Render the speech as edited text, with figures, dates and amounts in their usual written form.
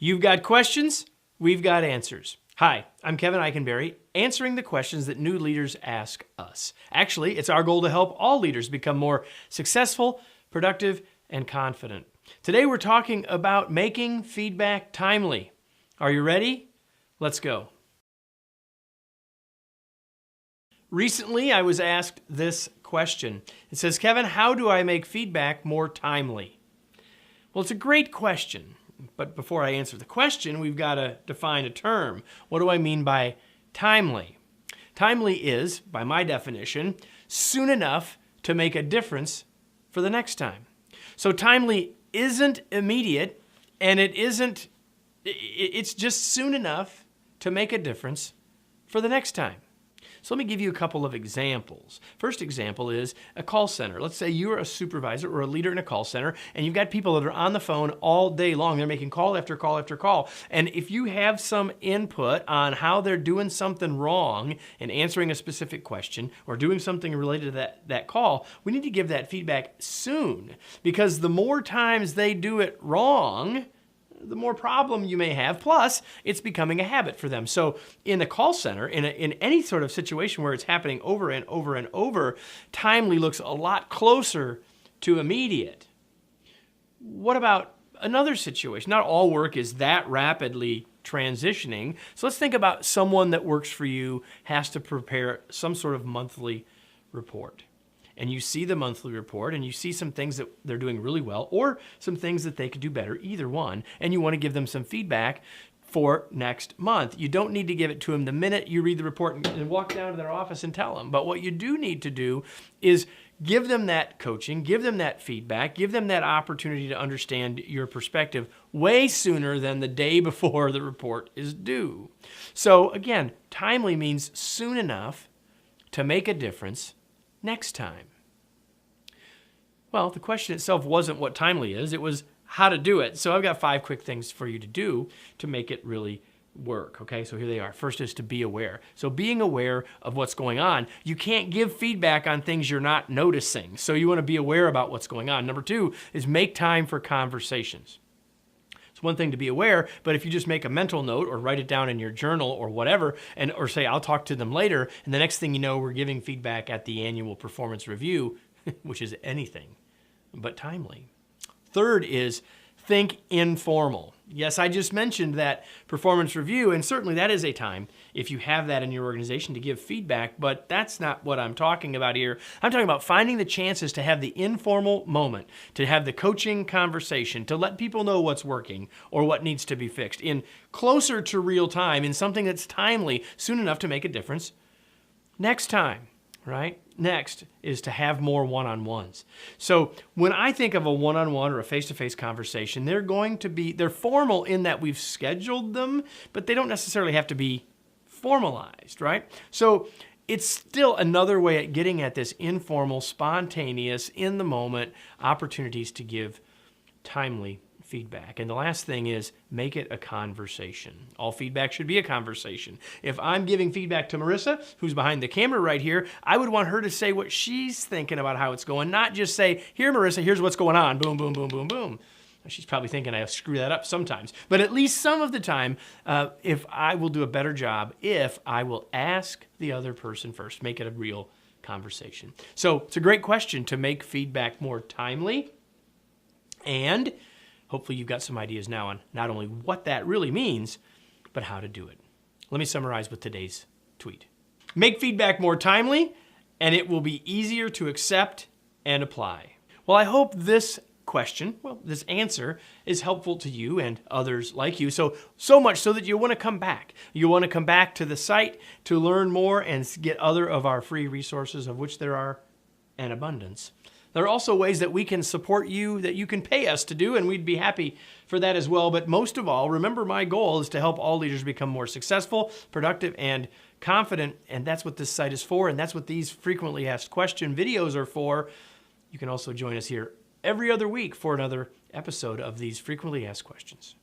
You've got questions, we've got answers. Hi, I'm Kevin Eikenberry, answering the questions that new leaders ask us. Actually, it's our goal to help all leaders become more successful, productive, and confident. Today we're talking about making feedback timely. Are you ready? Let's go. Recently, I was asked this question. It says, Kevin, how do I make feedback more timely? Well, it's a great question, but before I answer the question, we've got to define a term. What do I mean by timely? Timely is, by my definition, soon enough to make a difference for the next time. So timely isn't immediate, and it's just soon enough to make a difference for the next time. So let me give you a couple of examples. First example is a call center. Let's say you're a supervisor or a leader in a call center, and you've got people that are on the phone all day long. They're making call after call after call. And if you have some input on how they're doing something wrong and answering a specific question or doing something related to that call, we need to give that feedback soon, because the more times they do it wrong, the more problem you may have. Plus, it's becoming a habit for them. So in a call center, in any sort of situation where it's happening over and over and over, timely looks a lot closer to immediate. What about another situation? Not all work is that rapidly transitioning. So let's think about someone that works for you has to prepare some sort of monthly report. And you see the monthly report and you see some things that they're doing really well or some things that they could do better, either one, and you want to give them some feedback for next month. You don't need to give it to them the minute you read the report and walk down to their office and tell them. But what you do need to do is give them that coaching, give them that feedback, give them that opportunity to understand your perspective way sooner than the day before the report is due. So again, timely means soon enough to make a difference next time. Well, the question itself wasn't what timely is, it was how to do it. So I've got 5 quick things for you to do to make it really work. Okay, so here they are. First is to be aware. So being aware of what's going on. You can't give feedback on things you're not noticing. So you want to be aware about what's going on. Number 2 is make time for conversations. It's one thing to be aware, but if you just make a mental note or write it down in your journal or whatever, or say, I'll talk to them later, and the next thing you know, we're giving feedback at the annual performance review, which is anything but timely. Third is think informal. Yes, I just mentioned that performance review, and certainly that is a time, if you have that in your organization, to give feedback, but that's not what I'm talking about here. I'm talking about finding the chances to have the informal moment, to have the coaching conversation, to let people know what's working or what needs to be fixed in closer to real time, in something that's timely, soon enough to make a difference next time. Right? Next is to have more one-on-ones. So when I think of a one-on-one or a face-to-face conversation, they're formal in that we've scheduled them, but they don't necessarily have to be formalized, right? So it's still another way at getting at this informal, spontaneous, in the moment opportunities to give timely feedback. And the last thing is make it a conversation. All feedback should be a conversation. If I'm giving feedback to Marissa, who's behind the camera right here, I would want her to say what she's thinking about how it's going, not just say, here, Marissa, here's what's going on. Boom, boom, boom, boom, boom. She's probably thinking I screw that up sometimes. But at least some of the time, if I will do a better job, if I will ask the other person first, make it a real conversation. So it's a great question to make feedback more timely, and hopefully you've got some ideas now on not only what that really means, but how to do it. Let me summarize with today's tweet. Make feedback more timely, and it will be easier to accept and apply. Well, I hope this answer is helpful to you and others like you. So much so that you want to come back. You want to come back to the site to learn more and get other of our free resources, of which there are an abundance. There are also ways that we can support you that you can pay us to do, and we'd be happy for that as well. But most of all, remember, my goal is to help all leaders become more successful, productive, and confident. And that's what this site is for, and that's what these frequently asked question videos are for. You can also join us here every other week for another episode of these frequently asked questions.